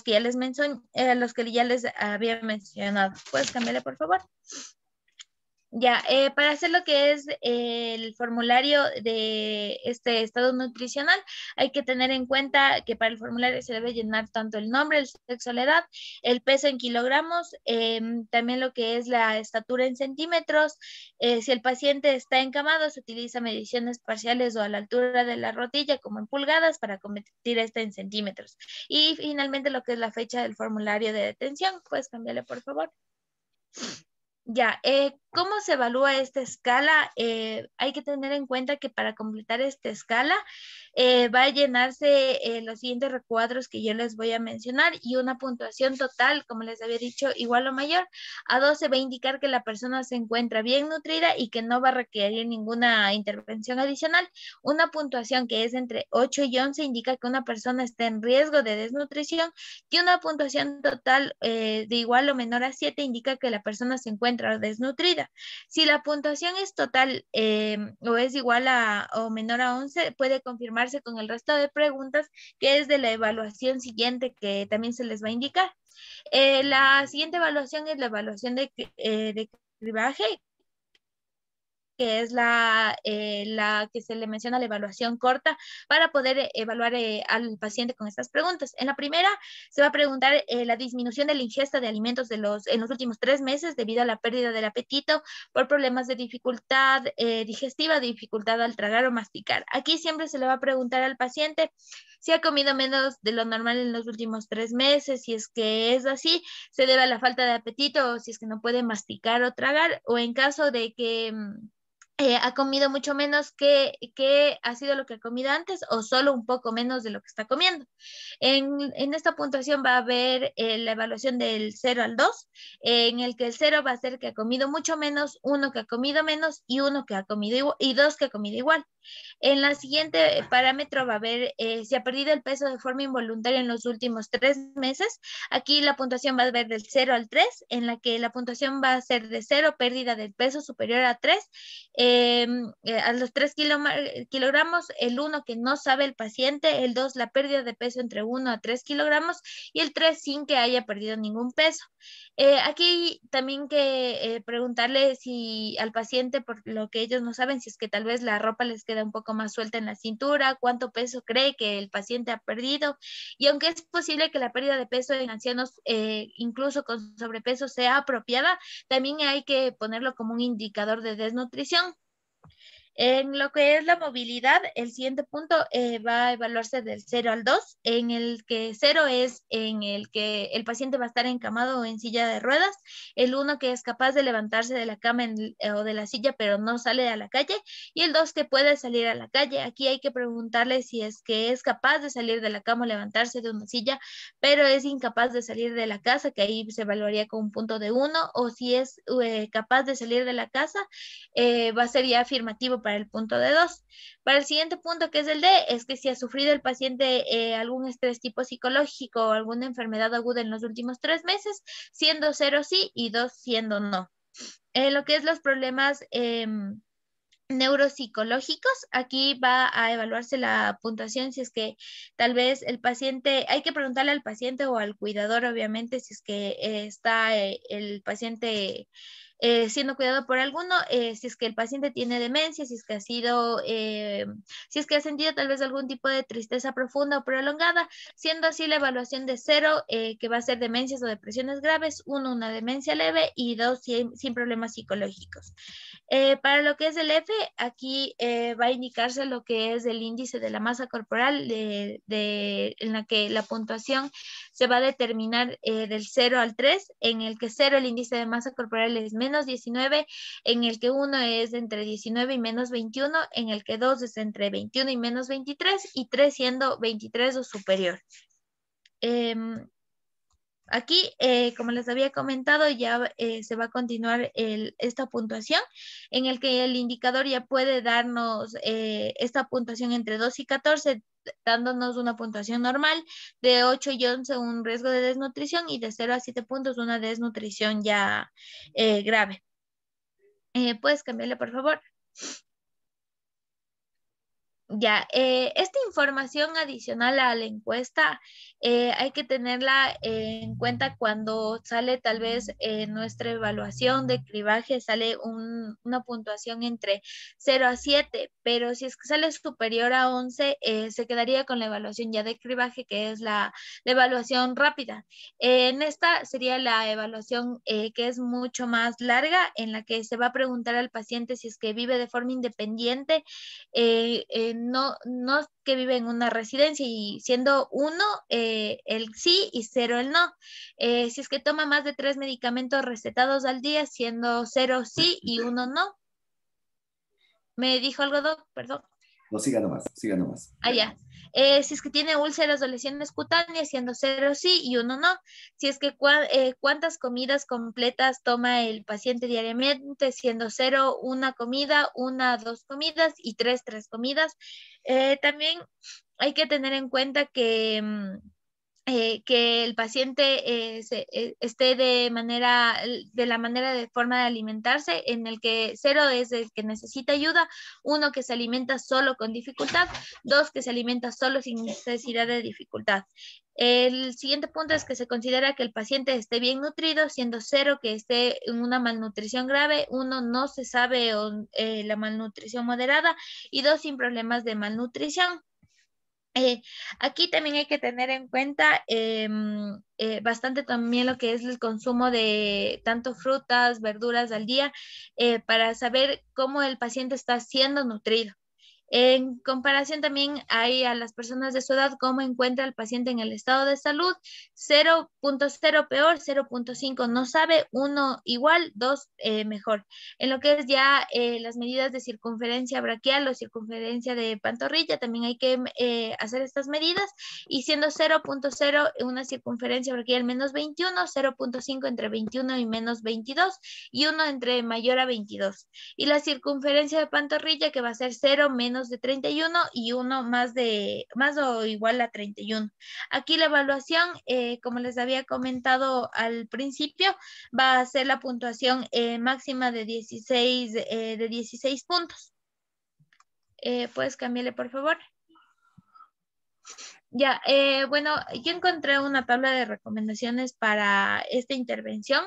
que ya les a los que ya les había mencionado. ¿Puedes cambiarle, por favor? Ya, para hacer lo que es el formulario de este estado nutricional, hay que tener en cuenta que para el formulario se debe llenar tanto el nombre, el sexo, la edad, el peso en kilogramos, también lo que es la estatura en centímetros. Si el paciente está encamado, se utiliza mediciones parciales o a la altura de la rodilla, como en pulgadas, para convertir esta en centímetros. Y finalmente lo que es la fecha del formulario de detención. ¿Puedes cambiarle, por favor? Ya, ¿cómo se evalúa esta escala? Hay que tener en cuenta que para completar esta escala va a llenarse los siguientes recuadros que yo les voy a mencionar, y una puntuación total, como les había dicho, igual o mayor a 12 va a indicar que la persona se encuentra bien nutrida y que no va a requerir ninguna intervención adicional. Una puntuación que es entre 8 y 11 indica que una persona está en riesgo de desnutrición, y una puntuación total de igual o menor a 7 indica que la persona se encuentra desnutrida. Si la puntuación es total o es igual a o menor a 11, puede confirmarse con el resto de preguntas, que es de la evaluación siguiente, que también se les va a indicar. La siguiente evaluación es la evaluación de cribaje, que es la que se le menciona la evaluación corta, para poder evaluar al paciente con estas preguntas. En la primera se va a preguntar la disminución de la ingesta de alimentos en los últimos 3 meses debido a la pérdida del apetito por problemas de dificultad digestiva, dificultad al tragar o masticar. Aquí siempre se le va a preguntar al paciente si ha comido menos de lo normal en los últimos 3 meses. Si es que es así, se debe a la falta de apetito, o si es que no puede masticar o tragar, o en caso de que ha comido mucho menos, que ha sido lo que ha comido antes, o solo un poco menos de lo que está comiendo. En esta puntuación va a haber la evaluación del 0 al 2, en el que el 0 va a ser que ha comido mucho menos, 1 que ha comido menos, y 1 que ha comido igual, y 2 que ha comido igual. En la siguiente parámetro va a ver si ha perdido el peso de forma involuntaria en los últimos 3 meses. Aquí la puntuación va a ver del 0 al 3, en la que la puntuación va a ser de 0, pérdida del peso superior a 3, a los 3 kilogramos, el 1 que no sabe el paciente, el 2 la pérdida de peso entre 1 a 3 kilogramos, y el 3 sin que haya perdido ningún peso. Aquí también que preguntarle si al paciente, por lo que ellos no saben, si es que tal vez la ropa les queda un poco más suelta en la cintura, cuánto peso cree que el paciente ha perdido. Y aunque es posible que la pérdida de peso en ancianos, incluso con sobrepeso, sea apropiada, también hay que ponerlo como un indicador de desnutrición. En lo que es la movilidad, el siguiente punto va a evaluarse del 0 al 2, en el que 0 es en el que el paciente va a estar encamado o en silla de ruedas, el 1 que es capaz de levantarse de la cama o de la silla pero no sale a la calle, y el 2 que puede salir a la calle. Aquí hay que preguntarle si es que es capaz de salir de la cama o levantarse de una silla, pero es incapaz de salir de la casa, que ahí se evaluaría con un punto de 1, o si es capaz de salir de la casa, va a ser ya afirmativo para el punto de 2. Para el siguiente punto, que es el D, es que si ha sufrido el paciente algún estrés tipo psicológico o alguna enfermedad aguda en los últimos 3 meses, siendo 0 sí y 2 siendo no. Lo que es los problemas neuropsicológicos, aquí va a evaluarse la puntuación si es que tal vez el paciente, hay que preguntarle al paciente o al cuidador, obviamente, si es que está el paciente siendo cuidado por alguno, si es que el paciente tiene demencia, si es que ha sido, si es que ha sentido tal vez algún tipo de tristeza profunda o prolongada, siendo así la evaluación de 0, que va a ser demencias o depresiones graves, 1, una demencia leve, y 2, sin problemas psicológicos. Para lo que es el F, aquí va a indicarse lo que es el índice de la masa corporal, en la que la puntuación se va a determinar del 0 al 3, en el que 0 el índice de masa corporal es menos 19, en el que 1 es entre 19 y menos 21, en el que 2 es entre 21 y menos 23, y 3 siendo 23 o superior. Aquí, como les había comentado, ya se va a continuar esta puntuación, en el que el indicador ya puede darnos esta puntuación entre 2 y 14, dándonos una puntuación normal, de 8 y 11 un riesgo de desnutrición y de 0 a 7 puntos una desnutrición ya grave. ¿Puedes cambiarle, por favor? Ya, esta información adicional a la encuesta hay que tenerla en cuenta cuando sale tal vez nuestra evaluación de cribaje, sale una puntuación entre 0 a 7, pero si es que sale superior a 11, se quedaría con la evaluación ya de cribaje, que es la evaluación rápida. En esta sería la evaluación que es mucho más larga, en la que se va a preguntar al paciente si es que vive de forma independiente, no que vive en una residencia, y siendo 1 el sí y 0 el no. Si es que toma más de 3 medicamentos recetados al día, siendo 0 sí y 1 no. ¿Me dijo algo, Doc? Perdón. No, siga nomás, siga nomás. Ah, ya. Si es que tiene úlceras o lesiones cutáneas, siendo 0 sí y 1 no. Si es que cuántas comidas completas toma el paciente diariamente, siendo 0 una comida, 1 2 comidas y 3 comidas. También hay que tener en cuenta que el paciente esté de la manera de forma de alimentarse, en el que 0 es el que necesita ayuda, 1 que se alimenta solo con dificultad, 2 que se alimenta solo sin necesidad de dificultad. El siguiente punto es que se considera que el paciente esté bien nutrido, siendo 0 que esté en una malnutrición grave, 1 no se sabe la malnutrición moderada y 2 sin problemas de malnutrición. Aquí también hay que tener en cuenta bastante también lo que es el consumo de tanto frutas, verduras al día, para saber cómo el paciente está siendo nutrido. En comparación también hay a las personas de su edad, cómo encuentra el paciente en el estado de salud: 0.0 peor, 0.5 no sabe, 1 igual, 2 mejor. En lo que es ya las medidas de circunferencia braquial o circunferencia de pantorrilla, también hay que hacer estas medidas, y siendo 0.0 una circunferencia braquial menos 21, 0.5 entre 21 y menos 22 y 1 entre mayor a 22. Y la circunferencia de pantorrilla, que va a ser 0 menos de 31 y 1 más o igual a 31. Aquí la evaluación, como les había comentado al principio, va a ser la puntuación máxima de 16 puntos. ¿Puedes cambiarle, por favor? Ya, bueno, yo encontré una tabla de recomendaciones para esta intervención,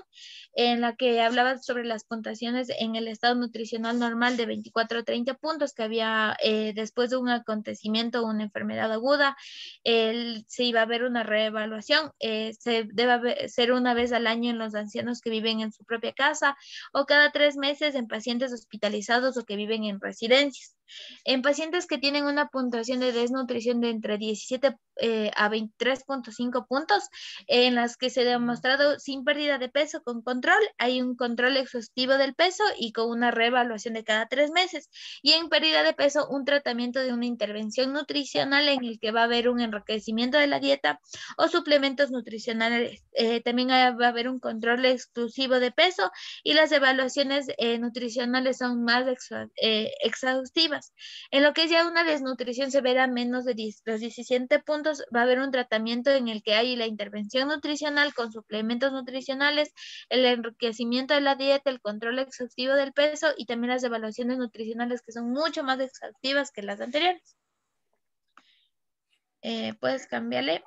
en la que hablaba sobre las puntuaciones en el estado nutricional normal de 24 a 30 puntos que había después de un acontecimiento o una enfermedad aguda. Se iba a ver una reevaluación, se debe ser una vez al año en los ancianos que viven en su propia casa, o cada 3 meses en pacientes hospitalizados o que viven en residencias. En pacientes que tienen una puntuación de desnutrición de entre 17 a 23.5 puntos, en las que se ha demostrado sin pérdida de peso con control, hay un control exhaustivo del peso y con una reevaluación de cada 3 meses. Y en pérdida de peso, un tratamiento de una intervención nutricional en el que va a haber un enriquecimiento de la dieta o suplementos nutricionales. También va a haber un control exclusivo de peso, y las evaluaciones nutricionales son más exhaustivas. En lo que es ya una desnutrición severa, menos de los 17 puntos, va a haber un tratamiento en el que hay la intervención nutricional con suplementos nutricionales, el enriquecimiento de la dieta, el control exhaustivo del peso y también las evaluaciones nutricionales, que son mucho más exhaustivas que las anteriores. Puedes cambiarle.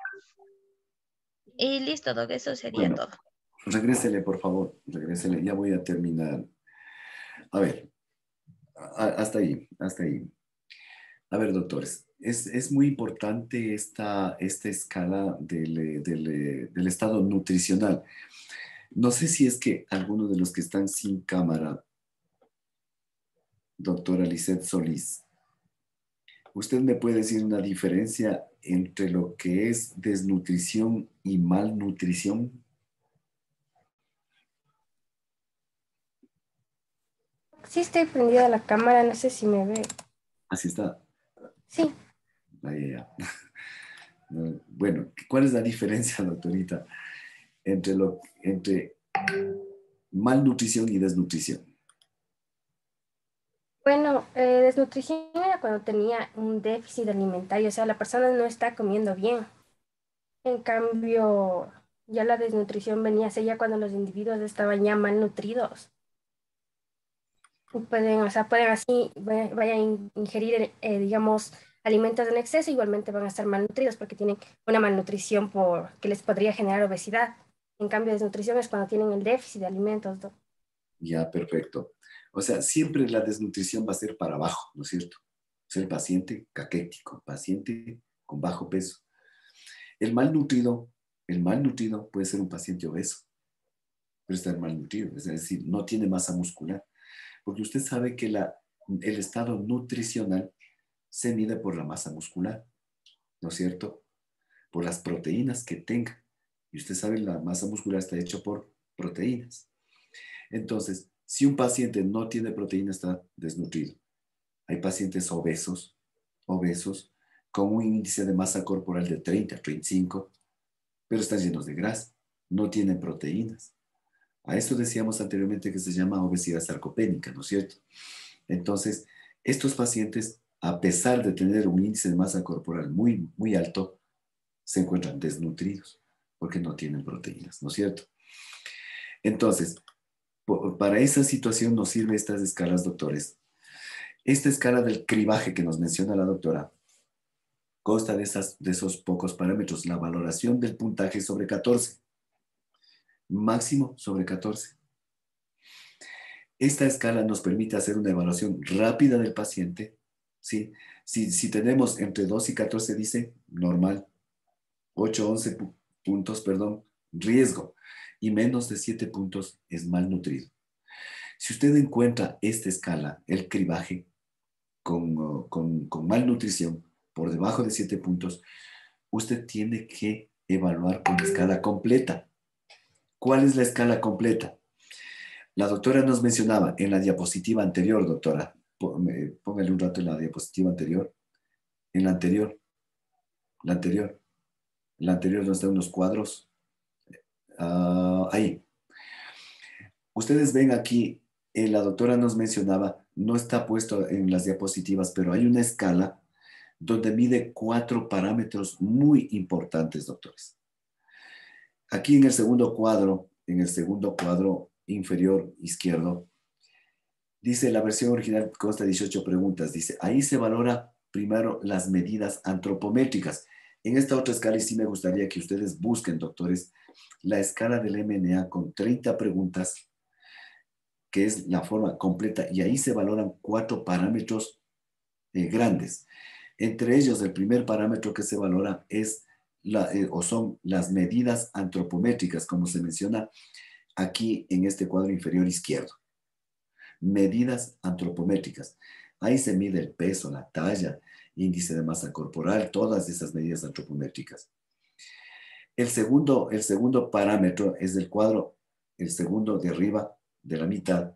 Y listo, Doc, eso sería todo. Regrésele, por favor, regrésele. Ya voy a terminar. A ver, hasta ahí. A ver, doctores, es muy importante esta escala del estado nutricional. No sé si es que alguno de los que están sin cámara, doctora Lisette Solís, ¿usted me puede decir una diferencia entre lo que es desnutrición y malnutrición? Sí, estoy prendida la cámara, no sé si me ve. Así está. Sí. Ya. Bueno, ¿cuál es la diferencia, doctorita, entre malnutrición y desnutrición? Bueno, desnutrición era cuando tenía un déficit alimentario, o sea, la persona no está comiendo bien. En cambio, ya la desnutrición venía a ser ya cuando los individuos estaban ya malnutridos. Y pueden, o sea, pueden así, vayan a ingerir, digamos, alimentos en exceso, igualmente van a estar malnutridos porque tienen una malnutrición que les podría generar obesidad. En cambio, desnutrición es cuando tienen el déficit de alimentos, ¿no? Ya, perfecto. O sea, siempre la desnutrición va a ser para abajo, ¿no es cierto? Ser paciente caquético, paciente con bajo peso. El malnutrido, el malnutrido puede ser un paciente obeso, pero estar malnutrido, es decir, no tiene masa muscular. Porque usted sabe que el estado nutricional se mide por la masa muscular, ¿no es cierto? Por las proteínas que tenga. Y usted sabe, la masa muscular está hecha por proteínas. Entonces, si un paciente no tiene proteína, está desnutrido. Hay pacientes obesos, con un índice de masa corporal de 30, 35, pero están llenos de grasa, no tienen proteínas. A eso decíamos anteriormente que se llama obesidad sarcopénica, ¿no es cierto? Entonces, estos pacientes, a pesar de tener un índice de masa corporal muy, muy alto, se encuentran desnutridos porque no tienen proteínas, ¿no es cierto? Entonces, para esa situación nos sirven estas escalas, doctores. Esta escala del cribaje que nos menciona la doctora consta de esos pocos parámetros. La valoración del puntaje sobre 14, máximo sobre 14. Esta escala nos permite hacer una evaluación rápida del paciente, ¿sí? Si tenemos entre 2 y 14, dice normal, 8, 11 puntos, perdón, riesgo, y menos de 7 puntos es malnutrido. Si usted encuentra esta escala, el cribaje, con malnutrición, por debajo de 7 puntos, usted tiene que evaluar con la escala completa. ¿Cuál es la escala completa? La doctora nos mencionaba en la diapositiva anterior, doctora, póngale un rato en la diapositiva anterior, en la anterior, donde están unos cuadros, ahí. Ustedes ven aquí, la doctora nos mencionaba, no está puesto en las diapositivas, pero hay una escala donde mide 4 parámetros muy importantes, doctores. Aquí en el segundo cuadro inferior izquierdo, dice la versión original consta de 18 preguntas. Dice, ahí se valora primero las medidas antropométricas. En esta otra escala, y sí me gustaría que ustedes busquen, doctores, la escala del MNA con 30 preguntas, que es la forma completa, y ahí se valoran 4 parámetros grandes. Entre ellos, el primer parámetro que se valora es o son las medidas antropométricas, como se menciona aquí en este cuadro inferior izquierdo. Medidas antropométricas. Ahí se mide el peso, la talla, índice de masa corporal, todas esas medidas antropométricas. El segundo parámetro es del cuadro, el segundo de arriba, de la mitad,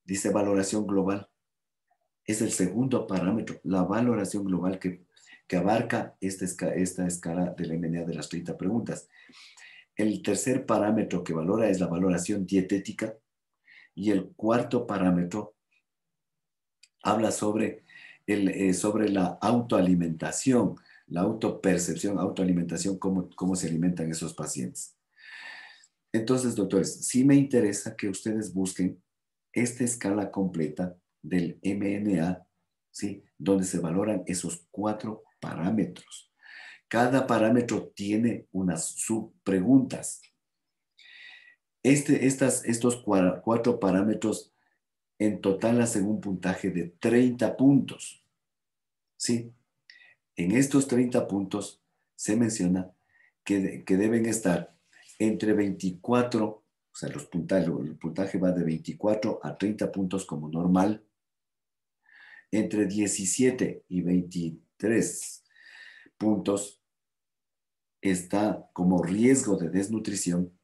dice valoración global. Es el segundo parámetro, la valoración global que abarca esta escala del MNA de las 30 preguntas. El tercer parámetro que valora es la valoración dietética, y el cuarto parámetro habla sobre la autoalimentación, la autopercepción, autoalimentación, cómo se alimentan esos pacientes. Entonces, doctores, sí me interesa que ustedes busquen esta escala completa del MNA, ¿sí? Donde se valoran esos 4 parámetros. Cada parámetro tiene unas subpreguntas. Estos 4 parámetros en total hacen un puntaje de 30 puntos. ¿Sí? En estos 30 puntos se menciona que deben estar entre 24, o sea, el puntaje va de 24 a 30 puntos como normal, entre 17 y 23 puntos está como riesgo de desnutrición,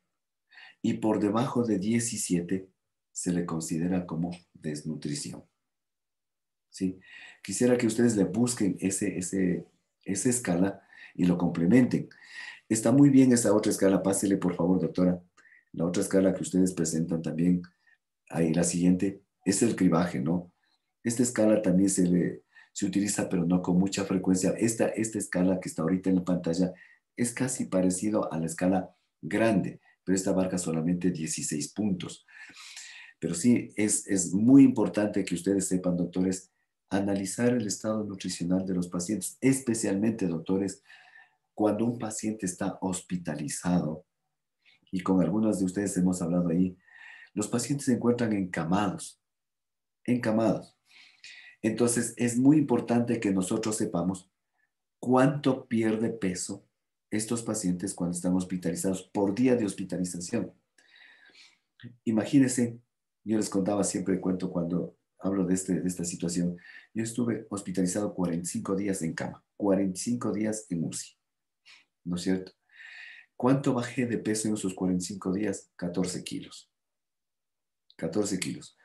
y por debajo de 17 se le considera como desnutrición. ¿Sí? Quisiera que ustedes le busquen esa escala y lo complementen. Está muy bien esa otra escala, pásele por favor, doctora. La otra escala que ustedes presentan también, ahí la siguiente, es el cribaje, ¿no? Esta escala también se utiliza, pero no con mucha frecuencia. Esta escala que está ahorita en la pantalla es casi parecido a la escala grande, pero esta abarca solamente 16 puntos. Pero sí, es muy importante que ustedes sepan, doctores, analizar el estado nutricional de los pacientes, especialmente, doctores, cuando un paciente está hospitalizado, y con algunos de ustedes hemos hablado ahí, los pacientes se encuentran encamados. Entonces, es muy importante que nosotros sepamos cuánto pierde peso estos pacientes cuando están hospitalizados por día de hospitalización. Imagínense, yo les contaba siempre, cuento cuando hablo de esta situación, yo estuve hospitalizado 45 días en cama, 45 días en UCI, ¿no es cierto? ¿Cuánto bajé de peso en esos 45 días? 14 kilos. 14 kilos.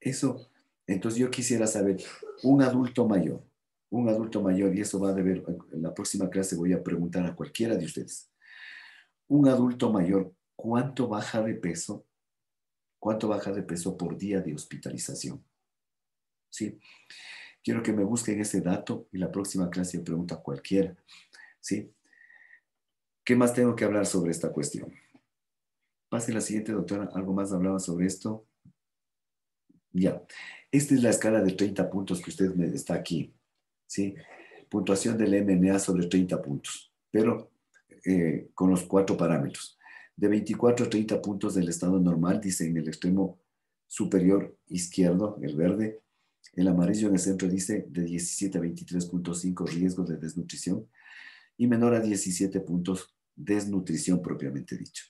Eso, entonces yo quisiera saber, un adulto mayor, y eso va a deber, en la próxima clase voy a preguntar a cualquiera de ustedes, un adulto mayor, ¿cuánto baja de peso? ¿Cuánto baja de peso por día de hospitalización? ¿Sí? Quiero que me busquen ese dato y la próxima clase yo pregunto a cualquiera. ¿Sí? ¿Qué más tengo que hablar sobre esta cuestión? Pase la siguiente, doctora. ¿Algo más hablaba sobre esto? Ya. Esta es la escala de 30 puntos que usted me está aquí. ¿Sí? Puntuación del MNA sobre 30 puntos, pero con los 4 parámetros. De 24 a 30 puntos del estado normal, dice en el extremo superior izquierdo, el verde. El amarillo en el centro dice de 17 a 23.5 riesgo de desnutrición y menor a 17 puntos desnutrición propiamente dicho.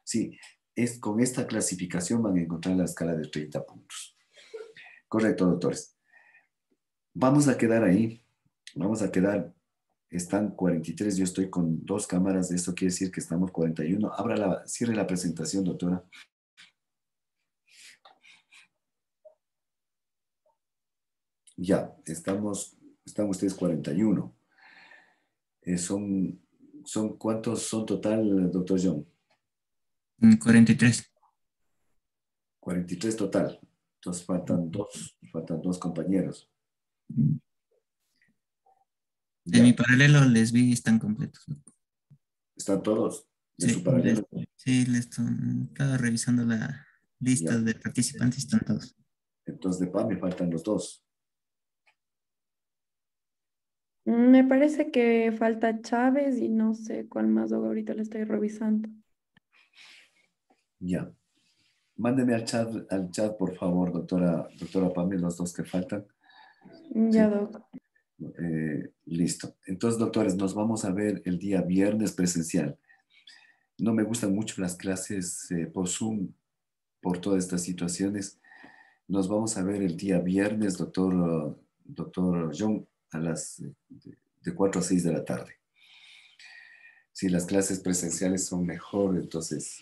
Sí, con esta clasificación van a encontrar la escala de 30 puntos. Correcto, doctores. Vamos a quedar ahí. Están 43, yo estoy con 2 cámaras, eso quiere decir que estamos 41. Cierre la presentación, doctora. Ya, están ustedes 41. ¿Cuántos son total, doctor John? 43. 43 total. Entonces faltan dos compañeros. De Ya. mi paralelo les vi, están completos. ¿Están todos de Sí, su paralelo? sí, estaba revisando la lista Ya. de participantes, están todos. Entonces de PAMI faltan los 2. Me parece que falta Chávez y no sé cuál más, ahorita le estoy revisando. Ya. Mándeme al chat, por favor, doctora Pame, los 2 que faltan. Ya, Sí. doc. Listo. Entonces, doctores, nos vamos a ver el día viernes presencial. No me gustan mucho las clases por Zoom, por todas estas situaciones. Nos vamos a ver el día viernes, doctor John, de 4 a 6 de la tarde. Si las clases presenciales son mejor, entonces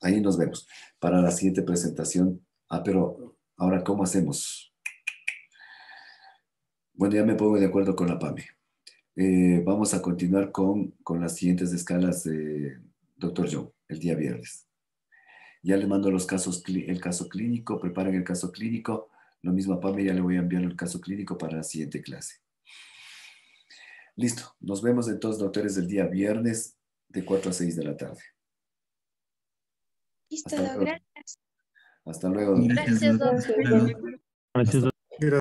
ahí nos vemos para la siguiente presentación. Pero ahora, ¿cómo hacemos? Bueno, ya me pongo de acuerdo con la PAME. Vamos a continuar con las siguientes escalas de Dr. John, el día viernes. Ya le mando el caso clínico, preparen el caso clínico. Lo mismo a PAME, ya le voy a enviar el caso clínico para la siguiente clase. Listo, nos vemos entonces, doctores, el día viernes de 4 a 6 de la tarde. Listo, Hasta luego. gracias. Hasta luego. Gracias, Gracias, doctor. doctor. Hasta luego. Gracias,